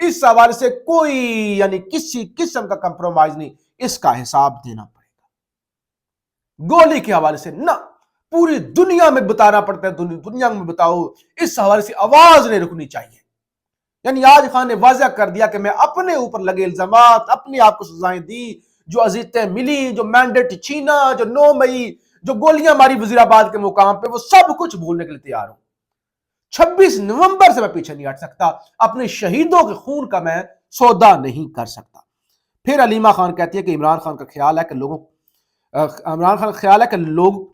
اس حوالے سے کوئی یعنی کسی قسم کا کمپرومائز نہیں، اس کا حساب دینا پڑے گا۔ گولی کے حوالے سے نہ، پوری دنیا میں بتانا پڑتا ہے، دنیا میں بتاؤ، اس حوالے سے آواز نہیں رکنی چاہیے۔ یعنی آج خان نے واضح کر دیا کہ میں اپنے اوپر لگے الزامات، اپنے آپ کو سزائیں دی، جو اذیتیں ملی، جو مینڈیٹ چھینا، جو 9 مئی جو گولیاں ماری وزیر آباد کے مقام پہ، وہ سب کچھ بھولنے کے لیے تیار ہوں۔ 26 نومبر سے میں پیچھے نہیں ہٹ سکتا، اپنے شہیدوں کے خون کا میں سودا نہیں کر سکتا۔ پھر علیمہ خان کہتی ہے کہ عمران خان کا خیال ہے کہ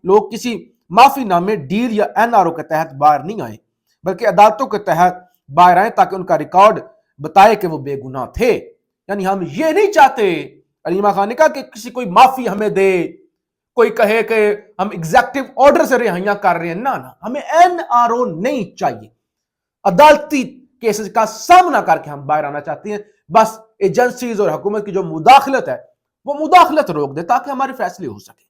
لوگ کسی معافی نامے ڈیل یا NRO کے تحت باہر نہیں آئے، بلکہ عدالتوں کے تحت باہر آئے تاکہ ان کا ریکارڈ بتائے کہ وہ بے گناہ تھے۔ یعنی ہم یہ نہیں چاہتے، علیمہ خان نے کہا کہ کسی کوئی معافی ہمیں دے، کوئی کہے کہ ہم ایگزیکٹو آرڈر سے رہائیاں کر رہے ہیں، نہ ہمیں NRO نہیں چاہیے۔ عدالتی کیسز کا سامنا کر کے ہم باہر آنا چاہتے ہیں، بس ایجنسیز اور حکومت کی جو مداخلت ہے وہ مداخلت روک دے تاکہ ہمارے فیصلے ہو سکے۔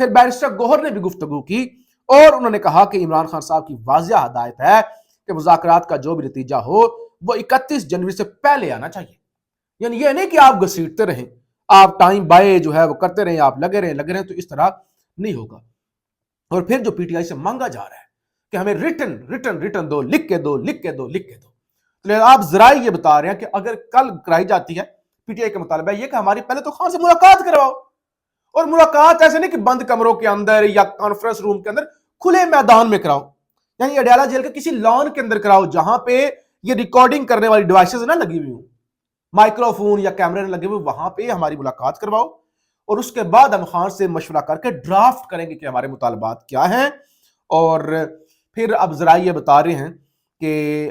پھر بیرسٹر گوہر نے بھی گفتگو کی اور انہوں نے کہا کہ عمران خان صاحب کی واضح ہدایت ہے کہ مذاکرات کا جو بھی نتیجہ ہو وہ 31 جنوری سے پہلے آنا چاہیے۔ یعنی یہ نہیں کہ آپ گھسیٹتے رہیں، آپ ٹائم بائے جو ہے وہ کرتے رہیں، آپ لگے رہیں، تو اس طرح نہیں ہوگا۔ اور پھر جو PTI سے مانگا جا رہا ہے کہ ہمیں ریٹن دو، لکھ کے دو۔ آپ ذرائع یہ بتا رہے ہیں کہ اگر کل کرائی جاتی ہے، PTI کا مطالبہ یہ کہ ہماری پہلے تو خان سے ملاقات کرواؤ، اور ملاقات ایسے نہیں کہ بند کمروں کے اندر یا کانفرنس روم کے اندر، کھلے میدان میں کراؤ، یعنی اڈیالہ جیل کے کسی لان کے اندر کراؤ جہاں پہ یہ ریکارڈنگ کرنے والی ڈیوائسز نہ لگی ہوئی ہوں، مائکرو فون یا کیمرے نہ لگے ہوئے، وہاں پہ ہماری ملاقات کرواؤ، اور اس کے بعد ہم خان سے مشورہ کر کے ڈرافٹ کریں گے کہ ہمارے مطالبات کیا ہیں۔ اور پھر اب ذرائع یہ بتا رہے ہیں کہ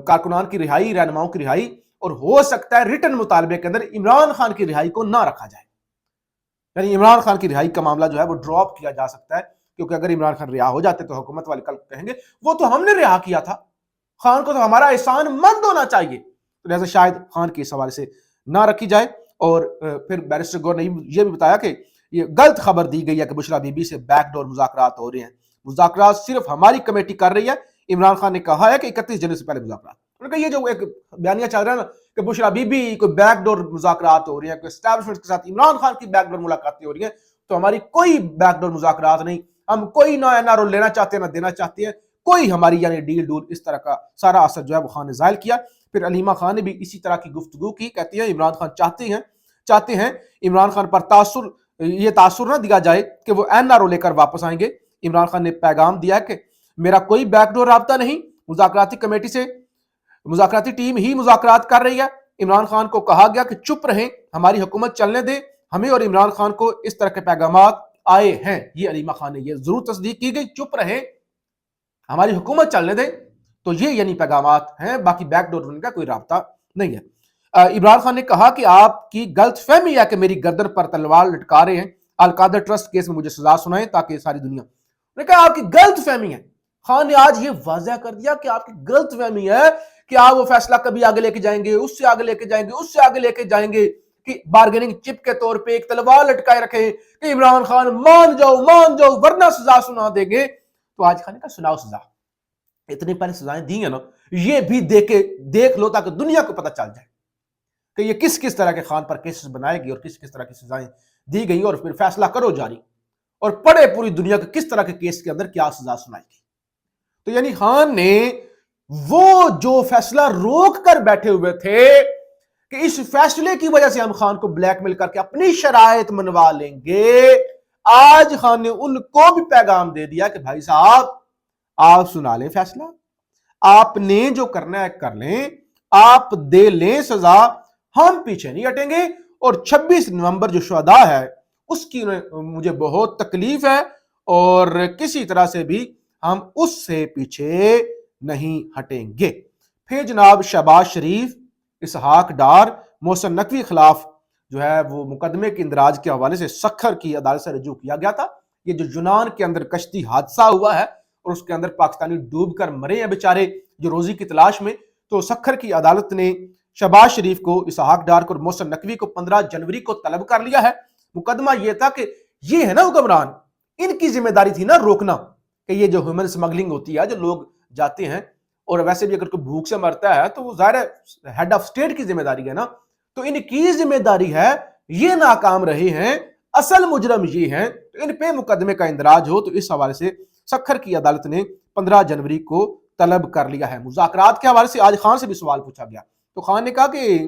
کارکنان کی رہائی، رہنماؤں کی رہائی، اور ہو سکتا ہے ریٹن مطالبے کے اندر عمران خان کی رہائی کو نہ رکھا جائے، یعنی عمران خان کی رہائی کا معاملہ جو ہے وہ ڈراپ کیا جا سکتا ہے، کیونکہ اگر عمران خان رہا ہو جاتے تو حکومت والے کل کہیں گے وہ تو ہم نے رہا کیا تھا، خان کو تو ہمارا احسان مند ہونا چاہیے، لہذا شاید خان کی اس حوالے سے نہ رکھی جائے۔ اور پھر بیرسٹر گور نے یہ بھی بتایا کہ یہ غلط خبر دی گئی ہے کہ بشرا بی بی سے بیک ڈور مذاکرات ہو رہے ہیں، مذاکرات صرف ہماری کمیٹی کر رہی ہے۔ عمران خان نے کہا ہے کہ 31 جنوری سے پہلے مذاکرات، انہوں نے کہا یہ جو ایک بیانیہ چل رہا ہے نا کہ بشرا بی بی کوئی بیک ڈور مذاکرات ہو رہی ہیں، کوئی اسٹیبلشمنٹ کے ساتھ عمران خان کی بیک ڈور ملاقاتیں ہو رہی ہیں، تو ہماری کوئی بیک ڈور مذاکرات نہیں، ہم کوئی نہ NRO لینا چاہتے ہیں نہ دینا چاہتے ہیں، کوئی ہماری یعنی ڈیل ڈول اس طرح کا سارا اثر جو ہے وہ خان نے ظاہر کیا۔ پھر علیمہ خان نے بھی اسی طرح کی گفتگو کی، کہتی ہیں عمران خان چاہتے ہیں عمران خان پر یہ تاثر نہ دیا جائے کہ وہ NRO لے کر واپس آئیں گے۔ عمران خان نے پیغام دیا کہ میرا کوئی بیک ڈور رابطہ نہیں، مذاکراتی کمیٹی سے مذاکراتی ٹیم ہی مذاکرات کر رہی ہے۔ عمران خان کو کہا گیا کہ چپ رہیں، ہماری حکومت چلنے دیں، ہمیں اور عمران خان کو اس طرح کے پیغامات آئے ہیں، یہ علیمہ خان نے یہ ضرور تصدیق کی گئی، چپ رہیں، ہماری حکومت چلنے دیں، تو یہ یعنی پیغامات ہیں، باقی بیک ڈور کا کوئی رابطہ نہیں ہے۔ عمران خان نے کہا کہ آپ کی غلط فہمی ہے کہ میری گردن پر تلوار لٹکا رہے ہیں، القادر ٹرسٹ کیس میں مجھے سزا سنائیں تاکہ ساری دنیا، نے کہا آپ کی غلط فہمی ہے۔ خان نے آج یہ واضح کر دیا کہ آپ کی غلط فہمی ہے کہ آپ وہ فیصلہ کبھی آگے لے کے جائیں گے، اس سے آگے لے کے جائیں گے، اس سے آگے لے کے جائیں گے، کہ بارگیننگ چپ کے طور پہ ایک تلوار لٹکائے رکھیں کہ عمران خان مان جاؤ ورنہ سزا سنا دیں گے۔ تو آج خان نے کہا سناؤ سزا، اتنی پہلے سزائیں دی ہیں نا، یہ بھی دیکھ لو تاکہ دنیا کو پتہ چل جائے کہ یہ کس طرح کے خان پر کیسز بنائے گی اور کس طرح کی سزائیں دی گئی، اور پھر فیصلہ کرو جاری اور پڑھے پوری دنیا کے کس طرح کے کیس کے اندر کیا سزا سنائی گئی۔ تو یعنی خان نے وہ جو فیصلہ روک کر بیٹھے ہوئے تھے کہ اس فیصلے کی وجہ سے ہم خان کو بلیک میل کر کے اپنی شرائط منوا لیں گے، آج خان نے ان کو بھی پیغام دے دیا کہ بھائی صاحب آپ سنا لیں فیصلہ، آپ نے جو کرنا ہے کر لیں، آپ دے لیں سزا، ہم پیچھے نہیں ہٹیں گے۔ اور 26 نومبر جو شہداء ہے اس کی مجھے بہت تکلیف ہے، اور کسی طرح سے بھی ہم اس سے پیچھے نہیں ہٹیں گے۔ پھر جناب شہباز شریف، اسحاق ڈار، محسن نقوی خلاف جو ہے وہ مقدمے کے اندراج کے حوالے سے سکھر کی عدالت سے رجوع کیا گیا تھا۔ یہ جو یونان کے اندر کشتی حادثہ ہوا ہے اور اس کے اندر پاکستانی ڈوب کر مرے ہیں بیچارے جو روزی کی تلاش میں، تو سکھر کی عدالت نے شہباز شریف کو، اسحاق ڈار کو اور محسن نقوی کو 15 جنوری کو طلب کر لیا ہے۔ مقدمہ یہ تھا کہ یہ ہے نا حکمران، ان کی ذمہ داری تھی نا روکنا کہ یہ جو ہیومن سمگلنگ ہوتی ہے، جو لوگ جاتے ہیں اور ویسے بھی اگر کوئی بھوک سے مرتا ہے تو وہ ظاہر ہے ہیڈ آف اسٹیٹ کی ذمہ داری ہے نا، تو ان کی ذمہ داری ہے، یہ ناکام رہے ہیں، اصل مجرم یہ ہیں، تو ان پہ مقدمے کا اندراج ہو۔ تو اس حوالے سے سکھر کی عدالت نے 15 جنوری کو طلب کر لیا ہے۔ مذاکرات کے حوالے سے آج خان سے بھی سوال پوچھا گیا، تو خان نے کہا کہ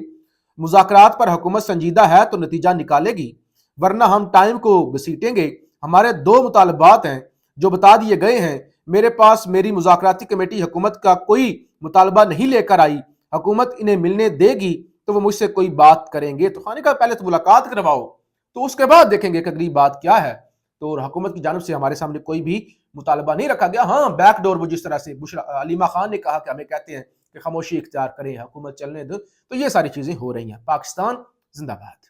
مذاکرات پر حکومت سنجیدہ ہے تو نتیجہ نکالے گی، ورنہ ہم ٹائم کو گھسیٹیں گے۔ ہمارے 2 مطالبات ہیں جو بتا دیے گئے ہیں، میرے پاس میری مذاکراتی کمیٹی حکومت کا کوئی مطالبہ نہیں لے کر آئی، حکومت انہیں ملنے دے گی تو وہ مجھ سے کوئی بات کریں گے۔ تو خان نے کہا پہلے تو ملاقات کرواؤ، تو اس کے بعد دیکھیں گے کہ اگلی بات کیا ہے۔ تو حکومت کی جانب سے ہمارے سامنے کوئی بھی مطالبہ نہیں رکھا گیا۔ ہاں بیک ڈور وہ جس طرح سے علیمہ خان نے کہا کہ ہمیں کہتے ہیں کہ خاموشی اختیار کریں، حکومت چلنے دو، تو یہ ساری چیزیں ہو رہی ہیں۔ پاکستان زندہ باد۔